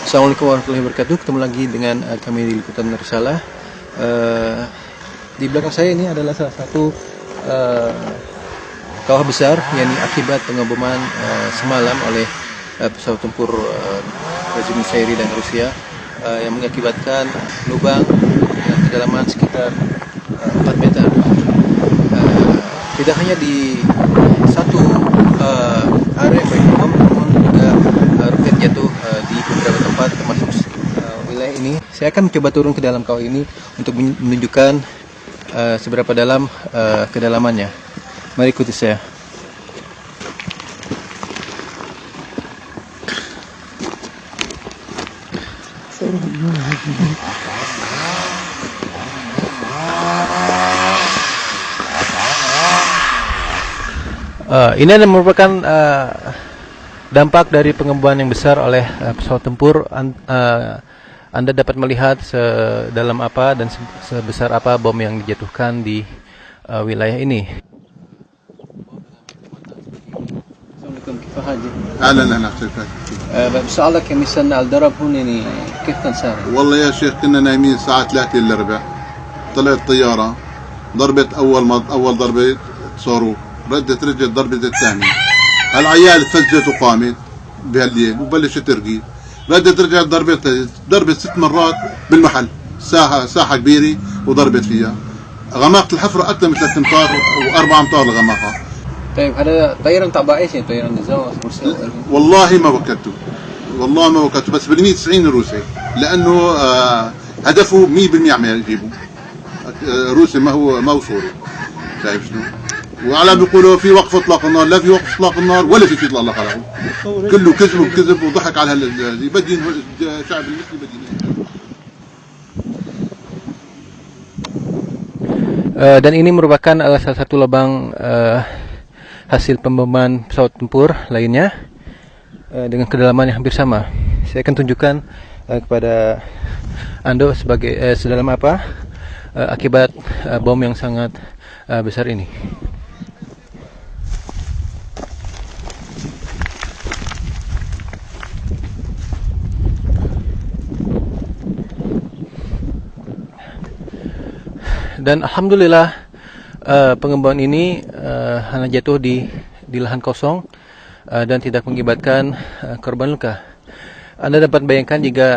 Assalamualaikum warahmatullahi wabarakatuh. Ketemu lagi dengan kami di Liputan Risalah. Di belakang saya ini adalah salah satu kawah besar, yakni akibat pengeboman semalam oleh pesawat tempur rezim Nusayri dan Rusia yang mengakibatkan lubang dengan kedalaman sekitar 4 meter. Tidak hanya di satu area bom, namun juga roket jatuh di beberapa tempat termasuk wilayah ini. Saya akan mencoba turun ke dalam kawah ini untuk menunjukkan seberapa dalam kedalamannya. Mari ikuti saya. Ini merupakan dampak dari pengeboman yang besar oleh pesawat tempur. Anda dapat melihat sedalam apa dan sebesar apa bom yang dijatuhkan di wilayah ini. Assalamualaikum, كيف حالك؟ اهلا اهلا كيف بسألك مثلا الضرب هون يعني كيف كان صار؟ والله يا شيخ كنا نايمين الساعة 3 الا ربع، طلعت طيارة ضربت أول ضربة صاروخ، ردت رجعت ضربة الثانية، العيال فزت وقامت بهالليل وبلشت ترقي، ردت رجعت ضربت 6 مرات بالمحل، ساحة كبيرة وضربت فيها، غماقة الحفرة أكثر من 3 أمتار و4 أمتار الغماقة. طيب هذا طيران تبع ايش؟ طيران نظام والله ما وكلته، والله ما وكلته، بس بالمية 90 روسي، لأنه هدفه 100% عم يجيبه. روسي ما هو سوري. شايف شنو؟ وعلى بيقولوا في وقف اطلاق النار، لا في وقف اطلاق النار ولا في اطلاق النار، كله كذب وكذب وضحك على بدي الشعب المصري بدي. Dan ini merupakan salah satu lubang hasil pemboman pesawat tempur lainnya dengan kedalaman yang hampir sama. Saya akan tunjukkan kepada Anda sebagai sedalam apa akibat bom yang sangat besar ini. Dan alhamdulillah pengeboman ini hanya jatuh di lahan kosong dan tidak mengakibatkan korban luka. Anda dapat bayangkan jika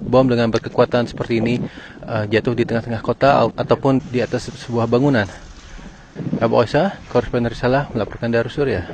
bom dengan berkekuatan seperti ini jatuh di tengah-tengah kota ataupun di atas sebuah bangunan. Abu Aisyah, koresponden Risalah melaporkan dari Suriah.